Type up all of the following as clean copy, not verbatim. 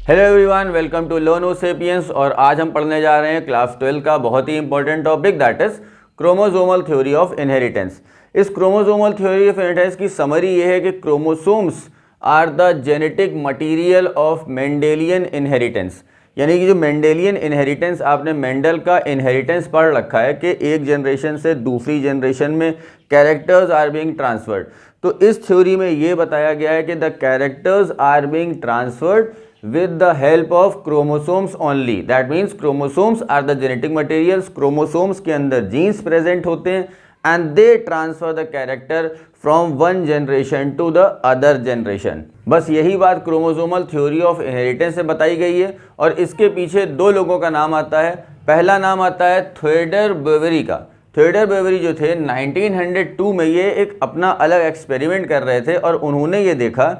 Hello everyone, welcome to learn O sapiens. और आज हम पढ़ने जा रहे हैं क्लास 12 का बहुत ही important topic, that is chromosomal theory of inheritance. इस क्रोमोसोमल थ्योरी ऑफ इनहेरिटेंस की समरी ये है कि chromosomes are the genetic material of Mendelian inheritance. यानी कि जो मेंडेलियन इनहेरिटेंस, आपने मेंडल का इनहेरिटेंस पढ़ रखा है कि एक जनरेशन से दूसरी जनरेशन में कैरेक्टर्स आर बीइंग ट्रांसफर्ड। तो इस थ्योरी में ये बताया गया है कि the characters are being transferred with the help of chromosomes only. That means chromosomes are the genetic materials. chromosomes के अंदर genes present होते हैं and they transfer the character from one generation to the other generation. बस यही बात chromosomal theory of inheritance से बताई गई है और इसके पीछे दो लोगों का नाम आता है। पहला नाम आता है थियोडर बोवेरी का। थियोडर बोवेरी जो थे 1902 में ये एक अपना अलग एक्सपेरिमेंट कर रहे थे और उन्होंने ये देखा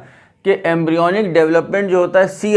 कि एम्ब्रियोनिक डेवलपमेंट जो होता है सी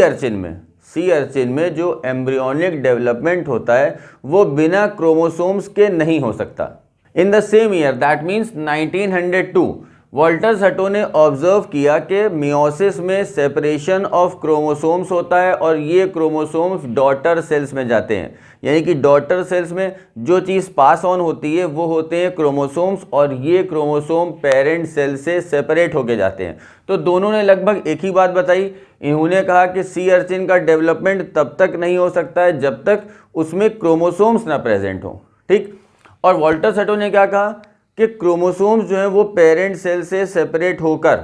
अर्चिन में जो एम्ब्रियोनिक डेवलपमेंट होता है वो बिना क्रोमोसोम्स के नहीं हो सकता। In the same year, that means 1902, Walter Sutton ने ऑब्जर्व किया कि मियोसिस में सेपरेशन ऑफ क्रोमोसोम्स होता है और ये क्रोमोसोम्स डॉटर सेल्स में जाते हैं। यानी कि डॉटर सेल्स में जो चीज़ पास ऑन होती है वो होते हैं क्रोमोसोम्स और ये क्रोमोसोम पेरेंट सेल से सेपरेट होके जाते हैं। तो दोनों ने लगभग एक ही बात बताई। इन्होंने कहा कि सी अर्चिन का डेवलपमेंट तब तक नहीं हो सकता है जब तक उसमें क्रोमोसोम्स ना प्रेजेंट हो, ठीक। और वॉल्टर सटो ने क्या कहा कि क्रोमोसोम्स जो है वो पेरेंट सेल से सेपरेट होकर,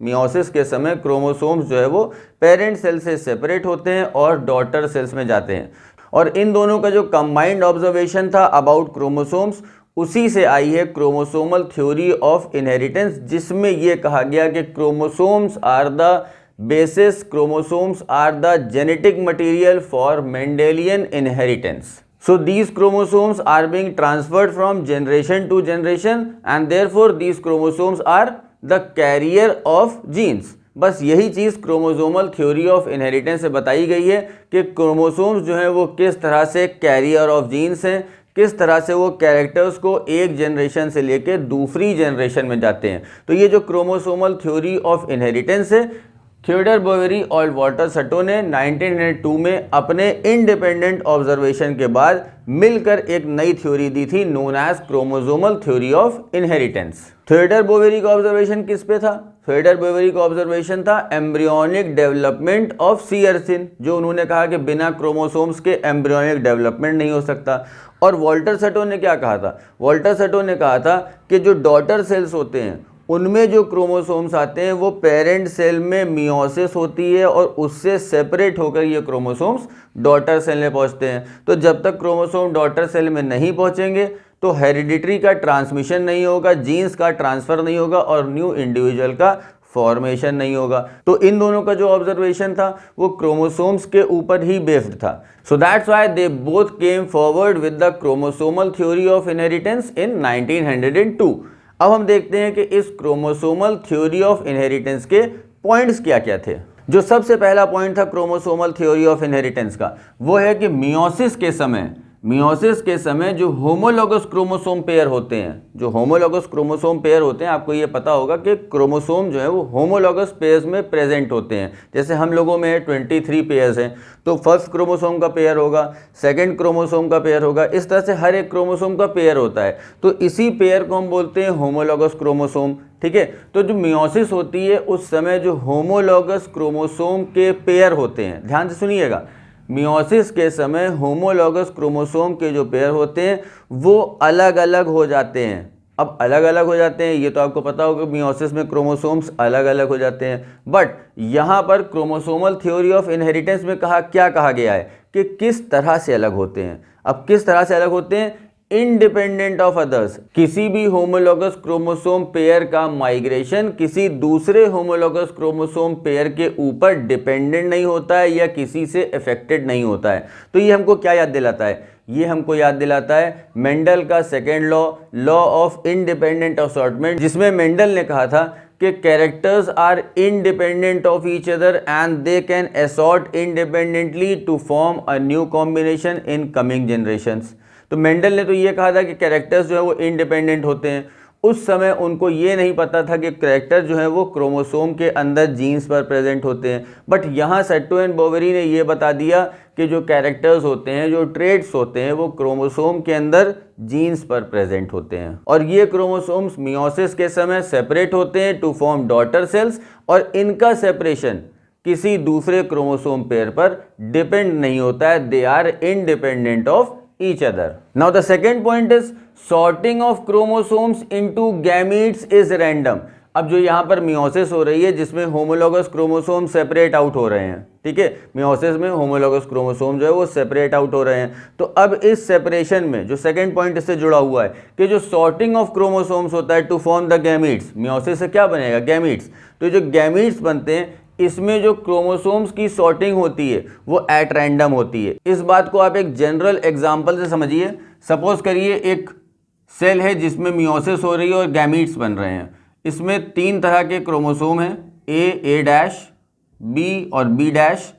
मियोसिस के समय क्रोमोसोम्स जो है वो पेरेंट सेल से सेपरेट होते हैं और डॉटर सेल्स में जाते हैं। और इन दोनों का जो कंबाइंड ऑब्जर्वेशन था अबाउट क्रोमोसोम्स, उसी से आई है क्रोमोसोमल थ्योरी ऑफ इनहेरिटेंस, जिसमें यह कहा गया कि chromosomes are the basis, chromosomes are the genetic material for Mendelian inheritance. So these chromosomes are being transferred from generation to generation and therefore these chromosomes are the carrier of genes. बस यही चीज़ chromosomal theory of inheritance से बताई गई है कि chromosomes जो हैं वो किस तरह से कैरियर ऑफ जीन्स हैं, किस तरह से वो कैरेक्टर्स को एक जनरेशन से लेकर दूसरी जनरेशन में जाते हैं। तो ये जो क्रोमोसोमल थ्योरी ऑफ इनहेरिटेंस है, थियोडर बोवेरी और वॉल्टर सटो ने 1902 में अपने इंडिपेंडेंट ऑब्जर्वेशन के बाद मिलकर एक नई थ्योरी दी थी, known as chromosomal theory of inheritance. Theodor Boveri का ऑब्जर्वेशन किस पे था? थियोडर बोवेरी का ऑब्जर्वेशन था embryonic development of sea urchin, जो उन्होंने कहा कि बिना क्रोमोसोम्स के एम्ब्रियोनिक डेवलपमेंट नहीं हो सकता। और वॉल्टर सटो ने क्या कहा था? वॉल्टर सटो ने कहा था कि जो डॉटर सेल्स होते हैं उनमें जो क्रोमोसोम्स आते हैं वो पेरेंट सेल में मियोसिस होती है और उससे सेपरेट होकर ये क्रोमोसोम्स डॉटर सेल में पहुंचते हैं। तो जब तक क्रोमोसोम डॉटर सेल में नहीं पहुंचेंगे तो हेरिडिटरी का ट्रांसमिशन नहीं होगा, जीन्स का ट्रांसफ़र नहीं होगा और न्यू इंडिविजुअल का फॉर्मेशन नहीं होगा। तो इन दोनों का जो ऑब्जर्वेशन था वो क्रोमोसोम्स के ऊपर ही बेस्ड था। So that's why they both came forward with the chromosomal theory of inheritance इन 1902। अब हम देखते हैं कि इस क्रोमोसोमल थ्योरी ऑफ इनहेरिटेंस के पॉइंट्स क्या क्या थे। जो सबसे पहला पॉइंट था क्रोमोसोमल थ्योरी ऑफ इनहेरिटेंस का, वो है कि मियोसिस के समय जो होमोलॉगस क्रोमोसोम पेयर होते हैं, जो होमोलॉगस क्रोमोसोम पेयर होते हैं, आपको ये पता होगा कि क्रोमोसोम जो है वो होमोलॉगस पेयर्स में प्रेजेंट होते हैं। जैसे हम लोगों में 23 पेयर्स हैं, तो फर्स्ट क्रोमोसोम का पेयर होगा, सेकंड क्रोमोसोम का पेयर होगा, इस तरह से हर एक क्रोमोसोम का पेयर होता है। तो इसी पेयर को हम बोलते हैं होमोलॉगस क्रोमोसोम, ठीक है। तो जो मियोसिस होती है उस समय जो होमोलॉगस क्रोमोसोम के पेयर होते हैं, ध्यान से सुनिएगा, मियोसिस के समय होमोलॉगस क्रोमोसोम के जो पेयर होते हैं वो अलग अलग हो जाते हैं। अब अलग अलग हो जाते हैं, ये तो आपको पता होगा, मियोसिस में क्रोमोसोम्स अलग अलग हो जाते हैं। बट यहाँ पर क्रोमोसोमल थ्योरी ऑफ इनहेरिटेंस में क्या कहा गया है कि किस तरह से अलग होते हैं। अब किस तरह से अलग होते हैं? Independent of others. किसी भी होमोलॉगस क्रोमोसोम पेयर का माइग्रेशन किसी दूसरे होमोलॉगस क्रोमोसोम पेयर के ऊपर डिपेंडेंट नहीं होता है या किसी से अफेक्टेड नहीं होता है। तो ये हमको क्या याद दिलाता है? ये हमको याद दिलाता है मेंडल का second law of independent assortment, जिसमें मेंडल ने कहा था कि characters are independent of each other and they can assort independently to form a new combination in coming generations. तो मेंडल ने तो ये कहा था कि कैरेक्टर्स जो है वो इंडिपेंडेंट होते हैं, उस समय उनको ये नहीं पता था कि कैरेक्टर जो है वो क्रोमोसोम के अंदर जीन्स पर प्रेजेंट होते हैं। बट यहाँ सेट्टो एंड बोवेरी ने ये बता दिया कि जो कैरेक्टर्स होते हैं, जो ट्रेड्स होते हैं, वो क्रोमोसोम के अंदर जीन्स पर प्रेजेंट होते हैं और ये क्रोमोसोम्स मियोसिस के समय सेपरेट होते हैं टू फॉर्म डॉटर सेल्स और इनका सेपरेशन किसी दूसरे क्रोमोसोम पेयर पर डिपेंड नहीं होता है। They are independent of each other. Now the second point is sorting of chromosomes into gametes is random. अब जो यहाँ पर मियोसिस हो रही है जिसमें होमोलॉगस क्रोमोसोम सेपरेट आउट हो रहे हैं, ठीक है, मियोसिस में होमोलॉगस क्रोमोसोम जो है वो सेपरेट आउट हो रहे हैं। तो अब इस सेपरेशन में जो सेकंड पॉइंट इससे जुड़ा हुआ है कि जो सॉर्टिंग ऑफ क्रोमोसोम्स होता है to form the gametes, meiosis से क्या बनेगा, गैमीट्स। तो जो गैमीट्स बनते हैं इसमें जो क्रोमोसोम्स की सॉर्टिंग होती है वो एट रैंडम होती है। इस बात को आप एक जनरल एग्जांपल से समझिए। सपोज करिए एक सेल है जिसमें मियोसिस हो रही है और गैमीट्स बन रहे हैं। इसमें 3 तरह के क्रोमोसोम हैं, ए डैश, बी और बी डैश,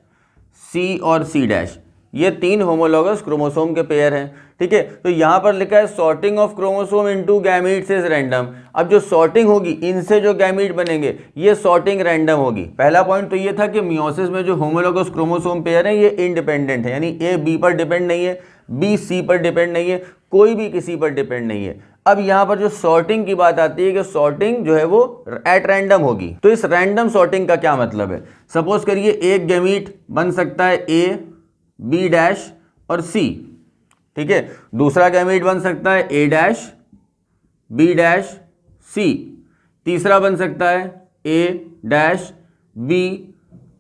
सी और सी डैश। ये 3 होमोलॉगस क्रोमोसोम के पेयर हैं, ठीक है। तो यहाँ पर लिखा है sorting of chromosome into gametes is random. अब जो सॉर्टिंग होगी, इनसे जो गैमीट बनेंगे, ये सॉर्टिंग रैंडम होगी। पहला पॉइंट तो ये था कि मियोसिस में जो होमोलॉगस क्रोमोसोम पेयर है ये इंडिपेंडेंट है, यानी ए बी पर डिपेंड नहीं है, बी सी पर डिपेंड नहीं है, कोई भी किसी पर डिपेंड नहीं है। अब यहाँ पर जो सॉर्टिंग की बात आती है कि सॉर्टिंग जो है वो एट रैंडम होगी। तो इस रैंडम सॉर्टिंग का क्या मतलब है? सपोज करिए एक गैमीट बन सकता है ए बी डैश और सी, ठीक है। दूसरा गैमीट बन सकता है ए डैश बी डैश सी, तीसरा बन सकता है ए डैश बी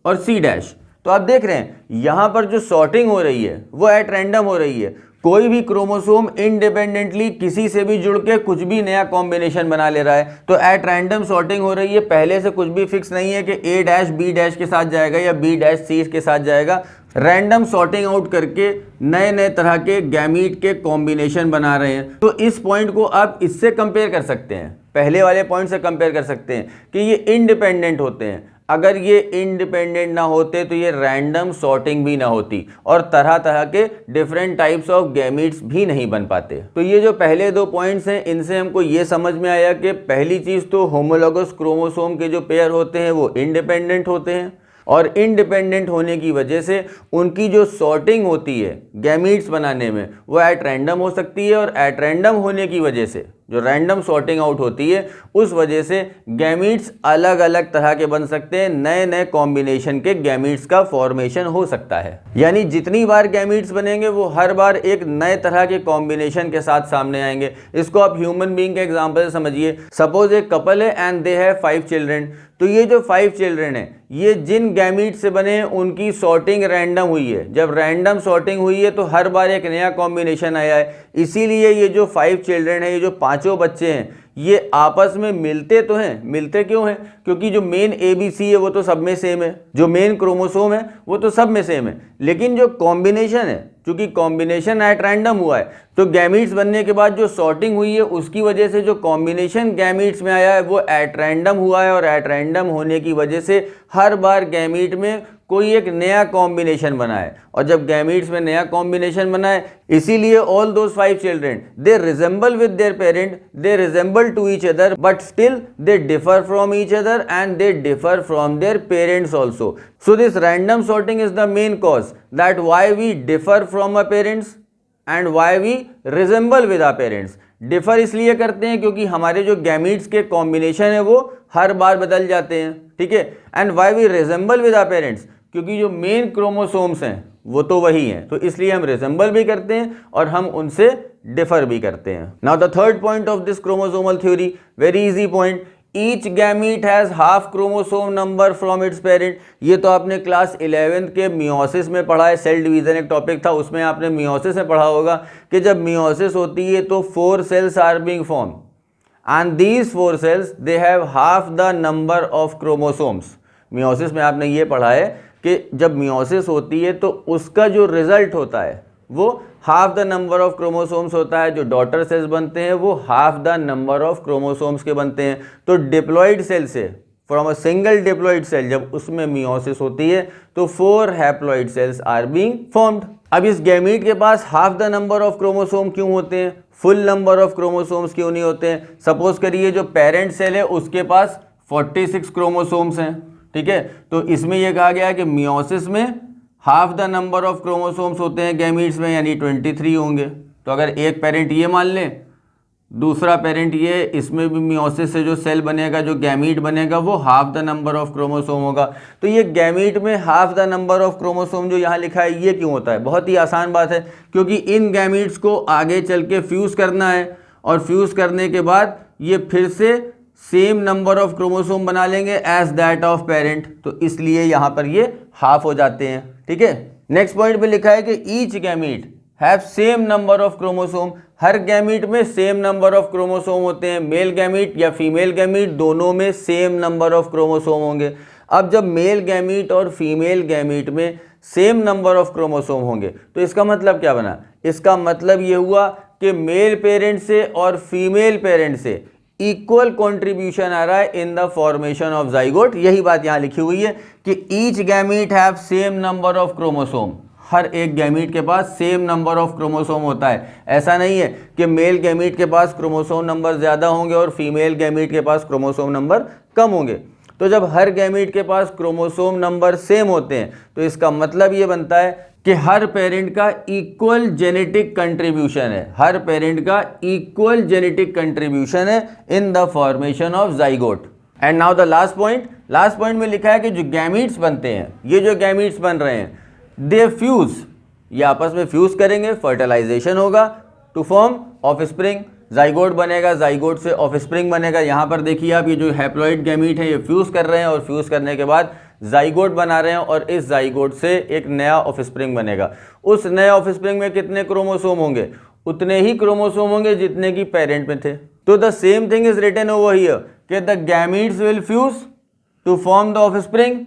और सी डैश। तो आप देख रहे हैं यहां पर जो सॉर्टिंग हो रही है वो एट रैंडम हो रही है। कोई भी क्रोमोसोम इंडिपेंडेंटली किसी से भी जुड़ के कुछ भी नया कॉम्बिनेशन बना ले रहा है, तो एट रैंडम सॉर्टिंग हो रही है। पहले से कुछ भी फिक्स नहीं है कि ए डैश बी डैश के साथ जाएगा या बी डैश सी के साथ जाएगा। रैंडम सॉर्टिंग आउट करके नए नए तरह के गैमीट के कॉम्बिनेशन बना रहे हैं। तो इस पॉइंट को आप इससे कंपेयर कर सकते हैं, पहले वाले पॉइंट से कंपेयर कर सकते हैं कि ये इंडिपेंडेंट होते हैं। अगर ये इंडिपेंडेंट ना होते तो ये रैंडम सॉर्टिंग भी ना होती और तरह तरह के डिफरेंट टाइप्स ऑफ गैमीट्स भी नहीं बन पाते। तो ये जो पहले 2 पॉइंट्स हैं इनसे हमको ये समझ में आया कि पहली चीज़ तो होमोलॉगस क्रोमोसोम के जो पेयर होते हैं वो इंडिपेंडेंट होते हैं और इंडिपेंडेंट होने की वजह से उनकी जो सॉर्टिंग होती है गैमीट्स बनाने में वो एट रैंडम हो सकती है और एट रैंडम होने की वजह से जो रैंडम सॉर्टिंग आउट होती है उस वजह से गैमीट्स अलग अलग तरह के बन सकते हैं, नए नए कॉम्बिनेशन के गैमीट्स का फॉर्मेशन हो सकता है। यानी जितनी बार गैमीट्स बनेंगे वो हर बार एक नए तरह के कॉम्बिनेशन के साथ सामने आएंगे। इसको आप ह्यूमन बीइंग के एग्जांपल से समझिए। सपोज एक कपल है एंड दे हैव 5 चिल्ड्रन। तो ये जो 5 चिल्ड्रन है ये जिन गैमीट से बने हैं उनकी सॉर्टिंग रैंडम हुई है। जब रैंडम सॉर्टिंग हुई है तो हर बार एक नया कॉम्बिनेशन आया है। इसीलिए ये जो 5 चिल्ड्रन है, ये जो 5 बच्चे हैं, ये आपस में मिलते तो हैं। मिलते क्यों हैं? क्योंकि जो मेन ABC है वो तो सब में सेम है, जो मेन क्रोमोसोम है वो तो सब में सेम है, लेकिन जो कॉम्बिनेशन है, क्योंकि कॉम्बिनेशन एट रैंडम हुआ है तो गैमीट्स बनने के बाद जो सॉर्टिंग हुई है उसकी वजह से जो कॉम्बिनेशन गैमीट्स में आया है वो एट रैंडम हुआ है और एट रैंडम होने की वजह से हर बार गैमीट में कोई एक नया कॉम्बिनेशन बना है। और जब गैमीट्स में नया कॉम्बिनेशन बना है इसीलिए all those 5 children they resemble with their parent, they resemble to each other but still they differ from each other and they differ from their parents also. So this random sorting is the main cause that why we differ from our parents and why we resemble with our parents. Differ इसलिए करते हैं क्योंकि हमारे जो gametes के combination है वो हर बार बदल जाते हैं, ठीक है। And why we resemble with our parents, क्योंकि जो मेन क्रोमोसोम्स हैं वो तो वही हैं, तो इसलिए हम रिजेंबल भी करते हैं और हम उनसे डिफर भी करते हैं। Now the third point of this chromosomal theory, very easy point, each gamete has half chromosome number from its parent. ये तो आपने क्लास 11th के मियोसिस में पढ़ा है, सेल डिवीजन एक टॉपिक था, उसमें आपने मियोसिस में पढ़ा होगा कि जब मियोसिस होती है तो 4 cells are being form and these 4 cells they have half the number of chromosomes. Meiosis में आपने ये पढ़ा है कि जब मियोसिस होती है तो उसका जो रिजल्ट होता है वो half the number of chromosomes होता है। जो डॉटर सेल्स बनते हैं वो half the number of chromosomes के बनते हैं। तो डिप्लॉइड सेल से, from a single diploid cell, जब उसमें मियोसिस होती है तो 4 haploid cells are being formed. अब इस गैमीट के पास half the number of chromosome क्यों होते हैं? फुल नंबर ऑफ क्रोमोसोम्स क्यों नहीं होते हैं? सपोज करिए जो पेरेंट सेल है उसके पास 46 क्रोमोसोम्स हैं, ठीक है, तो इसमें यह कहा गया है कि मियोसिस में half the number of chromosomes होते हैं गैमीट्स में, यानी 23 होंगे। तो अगर एक पेरेंट ये मान लें, दूसरा पेरेंट ये, इसमें भी मियोसिस से जो सेल बनेगा, जो गैमीट बनेगा, वो half the number of chromosome होगा। तो ये गैमीट में half the number of chromosome जो यहाँ लिखा है ये क्यों होता है? बहुत ही आसान बात है, क्योंकि इन गैमीट्स को आगे चल के फ्यूज़ करना है और फ्यूज़ करने के बाद ये फिर से सेम नंबर ऑफ क्रोमोसोम बना लेंगे एज दैट ऑफ पेरेंट, तो इसलिए यहाँ पर ये हाफ हो जाते हैं, ठीक है। नेक्स्ट पॉइंट पे लिखा है कि each gamete have same number of chromosome, her gamete में सेम नंबर ऑफ क्रोमोसोम होते हैं। मेल गैमीट या फीमेल गैमीट दोनों में सेम नंबर ऑफ क्रोमोसोम होंगे। अब जब मेल गैमीट और फीमेल गैमीट में सेम नंबर ऑफ क्रोमोसोम होंगे तो इसका मतलब क्या बना? इसका मतलब ये हुआ कि मेल पेरेंट से और फीमेल पेरेंट से इक्वल कंट्रीब्यूशन आ रहा है in the formation of zygote. यही बात यहाँ लिखी हुई है कि each gamete have same number of chromosome, हर एक गैमीट के पास सेम नंबर ऑफ क्रोमोसोम होता है। ऐसा नहीं है कि मेल गैमीट के पास क्रोमोसोम नंबर ज़्यादा होंगे और फीमेल गैमीट के पास क्रोमोसोम नंबर कम होंगे। तो जब हर गैमीट के पास क्रोमोसोम नंबर सेम होते हैं तो इसका मतलब ये बनता है कि हर पेरेंट का इक्वल जेनेटिक कंट्रीब्यूशन है, हर पेरेंट का इक्वल जेनेटिक कंट्रीब्यूशन है in the formation of zygote. And now the last point में लिखा है कि जो गैमीट्स बनते हैं, ये जो गैमीट्स बन रहे हैं, दे फ्यूज, ये आपस में फ्यूज करेंगे, फर्टिलाइजेशन होगा टू फॉर्म ऑफस्प्रिंग, जाइगोट बनेगा, जाइगोट से ऑफस्प्रिंग बनेगा। यहाँ पर देखिए आप, ये जो हैप्लॉइड गैमीट है ये फ्यूज कर रहे हैं और फ्यूज करने के बाद जाइगोट बना रहे हैं और इस जाइगोट से एक नया ऑफस्प्रिंग बनेगा। उस नए ऑफस्प्रिंग में कितने क्रोमोसोम होंगे? उतने ही क्रोमोसोम होंगे जितने की पेरेंट में थे। तो the same thing is written over here कि the gametes will fuse to form the offspring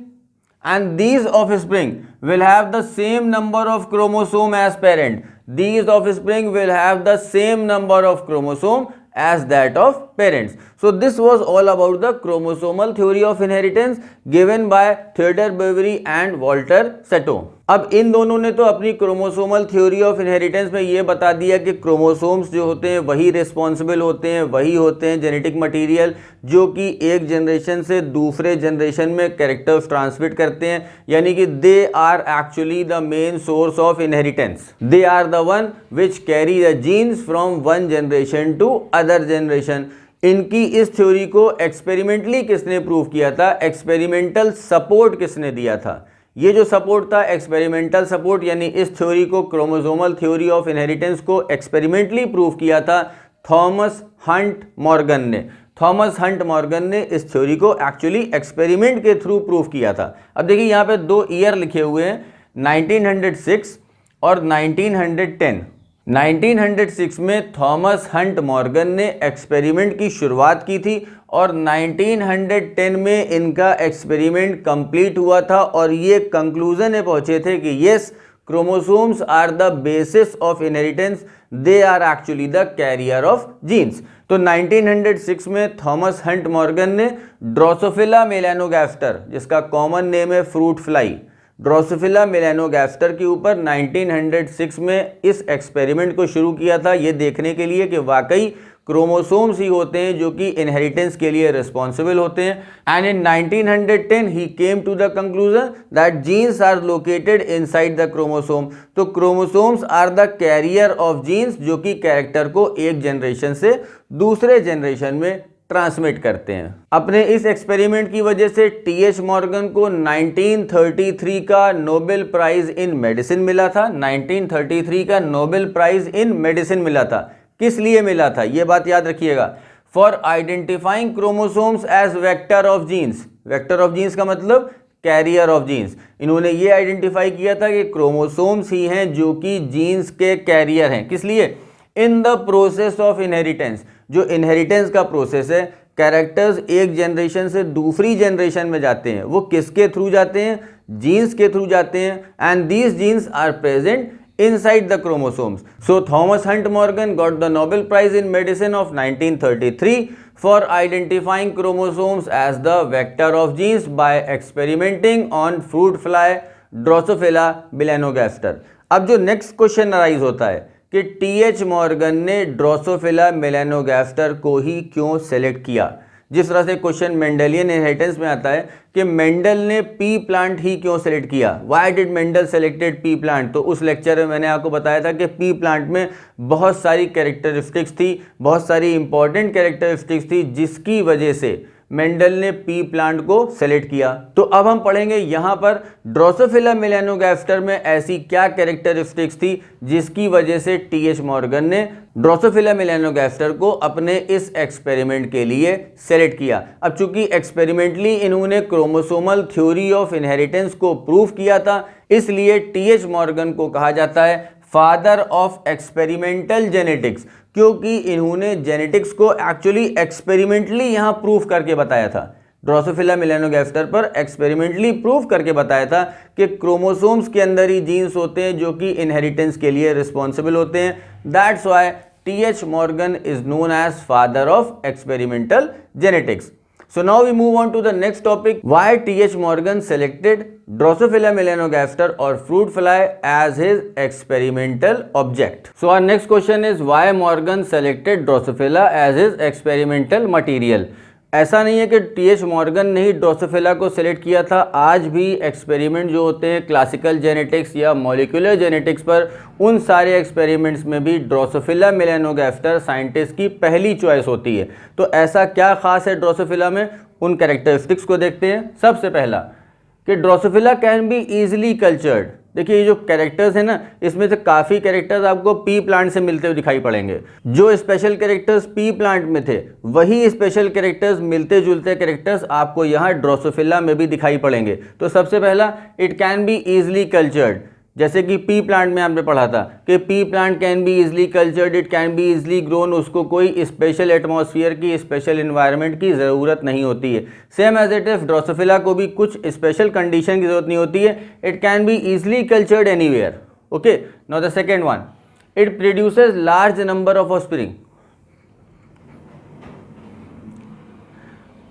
and these offspring will have the same number of chromosome as parent. These offspring will have the same number of chromosome as that of parents. So this was all about the chromosomal theory of inheritance given by Theodore Boveri and Walter Satow. अब इन दोनों ने तो अपनी chromosomal theory of inheritance में ये बता दिया कि क्रोमोसोम्स जो होते हैं वही रिस्पॉन्सिबल होते हैं, वही होते हैं जेनेटिक मटेरियल जो कि एक जनरेशन से दूसरे जनरेशन में कैरेक्टर्स ट्रांसमिट करते हैं, यानी कि they are actually the main source of inheritance. They are the one which carry the genes from one generation to other generation. इनकी इस थ्योरी को एक्सपेरिमेंटली किसने प्रूव किया था? एक्सपेरिमेंटल सपोर्ट किसने दिया था? ये जो सपोर्ट था एक्सपेरिमेंटल सपोर्ट, यानी इस थ्योरी को, क्रोमोसोमल थ्योरी ऑफ इनहेरिटेंस को एक्सपेरिमेंटली प्रूव किया था थॉमस हंट मॉर्गन ने। थॉमस हंट मॉर्गन ने इस थ्योरी को एक्चुअली एक्सपेरिमेंट के थ्रू प्रूव किया था। अब देखिए यहाँ पे दो ईयर लिखे हुए हैं, 1906 और 1910। 1906 में थॉमस हंट मॉर्गन ने एक्सपेरिमेंट की शुरुआत की थी और 1910 में इनका एक्सपेरिमेंट कंप्लीट हुआ था और ये कंक्लूजन में पहुंचे थे कि yes, chromosomes are the basis of inheritance, they are actually the carrier of genes. तो 1906 में थॉमस हंट मॉर्गन ने ड्रोसोफिला मेलानोगास्टर, जिसका कॉमन नेम है फ्रूट फ्लाई, ड्रोसोफिला मेलानोगास्टर के ऊपर 1906 में इस एक्सपेरिमेंट को शुरू किया था, ये देखने के लिए कि वाकई क्रोमोसोम्स ही होते हैं जो कि इनहेरिटेंस के लिए रिस्पॉन्सिबल होते हैं। And in 1910 he came to the conclusion that genes are located inside the chromosome. तो chromosomes are the carrier of genes जो कि कैरेक्टर को एक जनरेशन से दूसरे जनरेशन में ट्रांसमिट करते हैं। अपने इस एक्सपेरिमेंट की वजह से टी.एच. मॉर्गन को 1933 का नोबेल प्राइज इन मेडिसिन मिला था। 1933 का नोबेल प्राइज इन मेडिसिन मिला था। किस लिए मिला था? ये बात याद रखिएगा, for identifying chromosomes as vector of genes. Vector of genes का मतलब कैरियर ऑफ जीन्स। इन्होंने ये आइडेंटिफाई किया था कि क्रोमोसोम्स ही हैं जो कि जीन्स के कैरियर हैं। किस लिए? In the process of inheritance. जो इनहेरिटेंस का प्रोसेस है, कैरेक्टर्स एक जनरेशन से दूसरी जनरेशन में जाते हैं, वो किसके थ्रू जाते हैं? जीन्स के थ्रू जाते हैं। And these genes are present inside the chromosomes. So Thomas Hunt Morgan got the Nobel Prize in Medicine of 1933 for identifying chromosomes as the vector of genes by experimenting on fruit fly Drosophila melanogaster. अब जो next question arise होता है कि TH Morgan ने Drosophila melanogaster को ही क्यों select किया। जिस तरह से क्वेश्चन मेंडेलियन इनहेरिटेंस में आता है कि मेंडल ने पी प्लांट ही क्यों सेलेक्ट किया, why did Mendel selected P plant, तो उस लेक्चर में मैंने आपको बताया था कि पी प्लांट में बहुत सारी कैरेक्टरिस्टिक्स थी, बहुत सारी इंपॉर्टेंट कैरेक्टरिस्टिक्स थी जिसकी वजह से मेंडल ने पी प्लांट को सेलेक्ट किया। तो अब हम पढ़ेंगे यहां पर ड्रोसोफिला मेलानोगास्टर में ऐसी क्या कैरेक्टरिस्टिक्स थी जिसकी वजह से टीएच मॉर्गन ने ड्रोसोफिला मेलानोगास्टर को अपने इस एक्सपेरिमेंट के लिए सेलेक्ट किया। अब चूंकि एक्सपेरिमेंटली इन्होंने क्रोमोसोमल थ्योरी ऑफ इनहेरिटेंस को प्रूव किया था, इसलिए टीएच मॉर्गन को कहा जाता है फादर ऑफ एक्सपेरिमेंटल जेनेटिक्स, क्योंकि इन्होंने जेनेटिक्स को एक्चुअली एक्सपेरिमेंटली यहां प्रूफ करके बताया था। ड्रोसोफिला मेलानोगास्टर पर एक्सपेरिमेंटली प्रूफ करके बताया था कि क्रोमोसोम्स के अंदर ही जीन्स होते हैं जो कि इनहेरिटेंस के लिए रिस्पॉन्सिबल होते हैं। That's why TH Morgan is known as father of experimental genetics. So now we move on to the next topic, why T.H. Morgan selected Drosophila melanogaster or fruit fly as his experimental object. So our next question is why Morgan selected Drosophila as his experimental material. ऐसा नहीं है कि TH Morgan ने ही Drosophila को select किया था। आज भी एक्सपेरिमेंट जो होते हैं क्लासिकल जेनेटिक्स या मॉलिक्यूलर जेनेटिक्स पर, उन सारे एक्सपेरिमेंट्स में भी ड्रोसोफिला मेलानोगास्टर साइंटिस्ट की पहली चॉइस होती है। तो ऐसा क्या खास है ड्रोसोफिला में, उन कैरेक्टरिस्टिक्स को देखते हैं। सबसे पहला कि Drosophila can be easily cultured. देखिए ये जो कैरेक्टर्स हैं ना, इसमें से काफ़ी कैरेक्टर्स आपको पी प्लांट से मिलते हुए दिखाई पड़ेंगे। जो स्पेशल कैरेक्टर्स पी प्लांट में थे वही स्पेशल कैरेक्टर्स, मिलते जुलते कैरेक्टर्स आपको यहाँ ड्रोसोफिला में भी दिखाई पड़ेंगे। तो सबसे पहला, it can be easily cultured. जैसे कि पी प्लांट में हमने पढ़ा था कि pea plant can be easily cultured, it can be easily grown, उसको कोई स्पेशल एटमॉस्फेयर की, स्पेशल इन्वायरमेंट की ज़रूरत नहीं होती है। Same as it is Drosophila को भी कुछ स्पेशल कंडीशन की ज़रूरत नहीं होती है। It can be easily cultured anywhere. Okay, now the second one, it produces large number of offspring.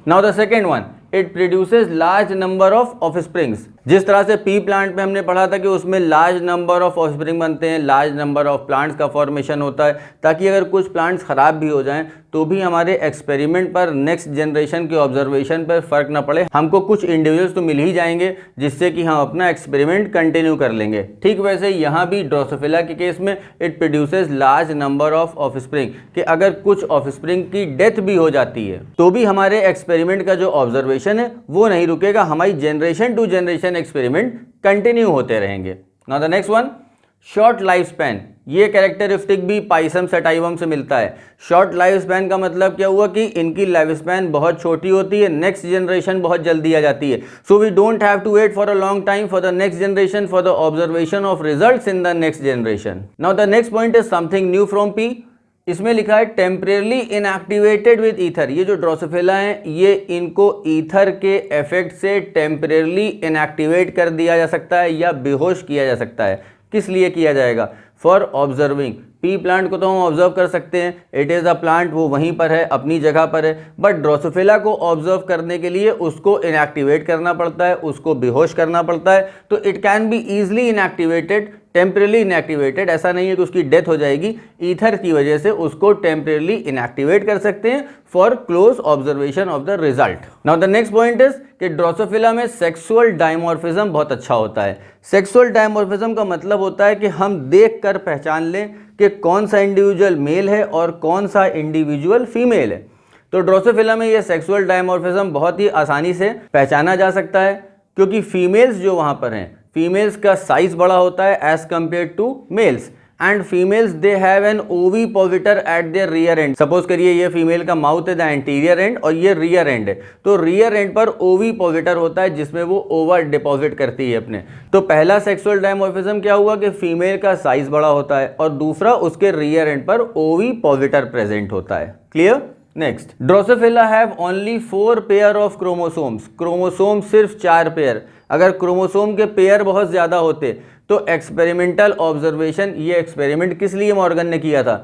Now the second one, it produces large number of offsprings. जिस तरह से पी प्लांट में हमने पढ़ा था कि उसमें लार्ज नंबर ऑफ ऑफस्प्रिंग बनते हैं, लार्ज नंबर ऑफ प्लांट्स का फॉर्मेशन होता है, ताकि अगर कुछ प्लांट्स ख़राब भी हो जाएं तो भी हमारे एक्सपेरिमेंट पर, नेक्स्ट जनरेशन के ऑब्जर्वेशन पर फ़र्क ना पड़े, हमको कुछ इंडिविजुअल्स तो मिल ही जाएंगे जिससे कि हम अपना एक्सपेरिमेंट कंटिन्यू कर लेंगे। ठीक वैसे यहाँ भी ड्रोसोफिला के केस में it produces large number of offspring, कि अगर कुछ ऑफस्प्रिंग की डेथ भी हो जाती है तो भी हमारे एक्सपेरिमेंट का जो ऑब्जर्वेशन है वो नहीं रुकेगा, हमारी generation to generation experiment continue होते रहेंगे। Now the next one, short life span. ये कैरेक्टरिस्टिक भी पाइसम सटाइवम से मिलता है। शॉर्ट लाइफ स्पैन का मतलब क्या हुआ कि इनकी लाइफ स्पैन बहुत छोटी होती है, नेक्स्ट जनरेशन बहुत जल्दी आ जाती है। So we don't have to wait for a long time for the next generation for the observation of results in the next generation. Now the next point is something new from pea. इसमें लिखा है temporarily inactivated with ether. ये जो Drosophila हैं ये इनको ether के effect से टेम्परेली इनएक्टिवेट कर दिया जा सकता है या बेहोश किया जा सकता है। किस लिए किया जाएगा? For observing. पी प्लांट को तो हम ऑब्जर्व कर सकते हैं, इट इज़ अ प्लांट, वो वहीं पर है, अपनी जगह पर है, बट ड्रोसोफिला को ऑब्जर्व करने के लिए उसको इनएक्टिवेट करना पड़ता है, उसको बेहोश करना पड़ता है। तो it can be easily inactivated, temporarily inactivated. ऐसा नहीं है कि उसकी डेथ हो जाएगी, ईथर की वजह से उसको टेम्परेली इनएक्टिवेट कर सकते हैं for close observation of the result. Now the next point is कि ड्रोसोफिला में सेक्सुअल डायमॉर्फिज्म बहुत अच्छा होता है। सेक्सुअल डायमॉर्फिज्म का मतलब होता है कि हम देख कर पहचान लें कि कौन सा इंडिविजुअल मेल है और कौन सा इंडिविजुअल फीमेल है। तो ड्रोसोफिला में ये सेक्सुअल डायमॉर्फिज्म बहुत ही आसानी से पहचाना जा सकता है, क्योंकि फीमेल्स जो वहाँ पर हैं, फीमेल्स का साइज बड़ा होता है as compare to males, and females they have an ovipositor at their rear end. Suppose करिए ये फीमेल का माउथ है द एंटीरियर एंड और ये रियर एंड है, तो रियर एंड पर ओवी पॉजिटर होता है जिसमें वो ओवर डिपॉजिट करती है अपने। तो पहला सेक्सुअल डायमॉर्फिज्म क्या हुआ कि फीमेल का साइज बड़ा होता है और दूसरा उसके रियर एंड पर ओवी पॉजिटर प्रेजेंट होता है। Clear? Next, Drosophila have only 4 pair of chromosomes. Chromosome सिर्फ 4 पेयर। अगर क्रोमोसोम के पेयर बहुत ज़्यादा होते तो एक्सपेरिमेंटल ऑब्जर्वेशन, ये एक्सपेरिमेंट किस लिए मॉर्गन ने किया था?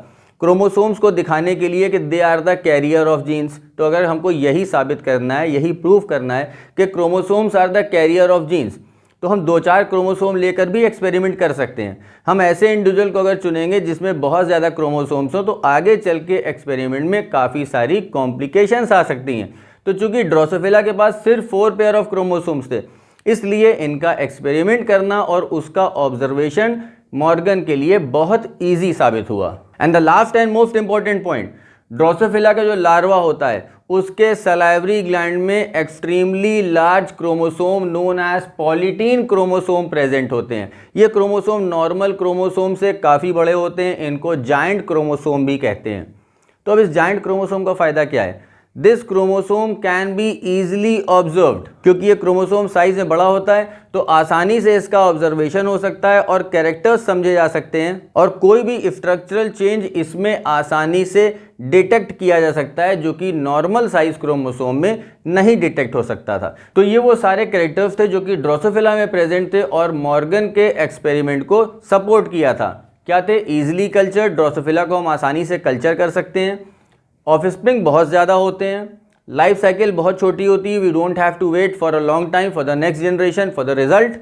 क्रोमोसोम्स को दिखाने के लिए कि they are the carrier of genes. तो अगर हमको यही साबित करना है, यही प्रूव करना है कि chromosomes are the carrier of genes, तो हम 2-4 क्रोमोसोम लेकर भी एक्सपेरिमेंट कर सकते हैं। हम ऐसे इंडिविजुअल को अगर चुनेंगे जिसमें बहुत ज़्यादा क्रोमोसोम्स हो, तो आगे चल के एक्सपेरिमेंट में काफ़ी सारी कॉम्प्लिकेशंस आ सकती हैं। तो चूंकि ड्रोसोफिला के पास सिर्फ 4 पेयर ऑफ क्रोमोसोम्स थे, इसलिए इनका एक्सपेरिमेंट करना और उसका ऑब्जर्वेशन मॉर्गन के लिए बहुत ईजी साबित हुआ। And the last and most important point, Drosophila का जो लार्वा होता है उसके सलाइवरी ग्लैंड में extremely large chromosome known as polytene chromosome present होते हैं। ये क्रोमोसोम नॉर्मल क्रोमोसोम से काफ़ी बड़े होते हैं, इनको जाइंट क्रोमोसोम भी कहते हैं। तो अब इस जाइंट क्रोमोसोम का फायदा क्या है? This chromosome can be easily observed, क्योंकि ये क्रोमोसोम साइज में बड़ा होता है तो आसानी से इसका ऑब्जर्वेशन हो सकता है और कैरेक्टर्स समझे जा सकते हैं, और कोई भी स्ट्रक्चरल चेंज इसमें आसानी से डिटेक्ट किया जा सकता है जो कि नॉर्मल साइज क्रोमोसोम में नहीं डिटेक्ट हो सकता था। तो ये वो सारे कैरेक्टर्स थे जो कि ड्रोसोफिला में प्रेजेंट थे और मॉर्गन के एक्सपेरिमेंट को सपोर्ट किया था। क्या थे? ईजिली कल्चर, ड्रोसोफिला को हम आसानी से कल्चर कर सकते हैं, ऑफस्प्रिंग बहुत ज़्यादा होते हैं, लाइफ साइकिल बहुत छोटी होती है, we don't have to wait for a long time for the next generation for the result.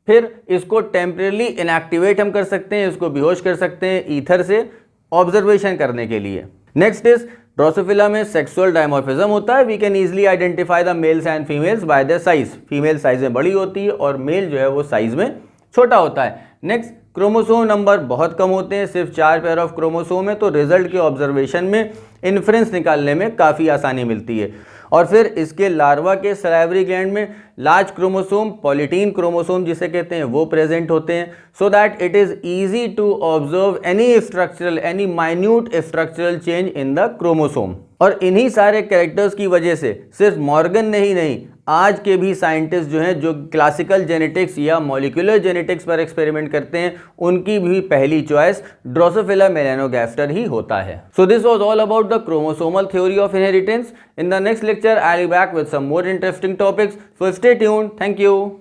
फिर इसको टेम्परेली इनएक्टिवेट हम कर सकते हैं, इसको बेहोश कर सकते हैं ईथर से ऑब्जर्वेशन करने के लिए। नेक्स्ट इज ड्रोसोफिला में सेक्सुअल डायमॉर्फिज्म होता है, we can easily identify the males and females by their size. Female size में बड़ी होती है और मेल जो है वो साइज में छोटा होता है। नेक्स्ट, क्रोमोसोम नंबर बहुत कम होते हैं, सिर्फ 4 पेयर ऑफ क्रोमोसोम है, तो रिजल्ट के ऑब्जर्वेशन में इन्फ्रेंस निकालने में काफ़ी आसानी मिलती है। और फिर इसके लार्वा के सलाइवरी ग्लैंड में लार्ज क्रोमोसोम, पॉलीटीन क्रोमोसोम जिसे कहते हैं, वो प्रेजेंट होते हैं, so that it is easy to observe any minute structural change in the chromosome. और इन्हीं सारे कैरेक्टर्स की वजह से सिर्फ मॉर्गन ने ही नहीं, आज के भी साइंटिस्ट जो हैं जो क्लासिकल जेनेटिक्स या मॉलिक्यूलर जेनेटिक्स पर एक्सपेरिमेंट करते हैं, उनकी भी पहली चॉइस ड्रोसोफिला मेलानोगास्टर ही होता है। So this was all about the chromosomal theory of inheritance. In the next lecture I will be back with some more interesting topics, so stay tuned. Thank you.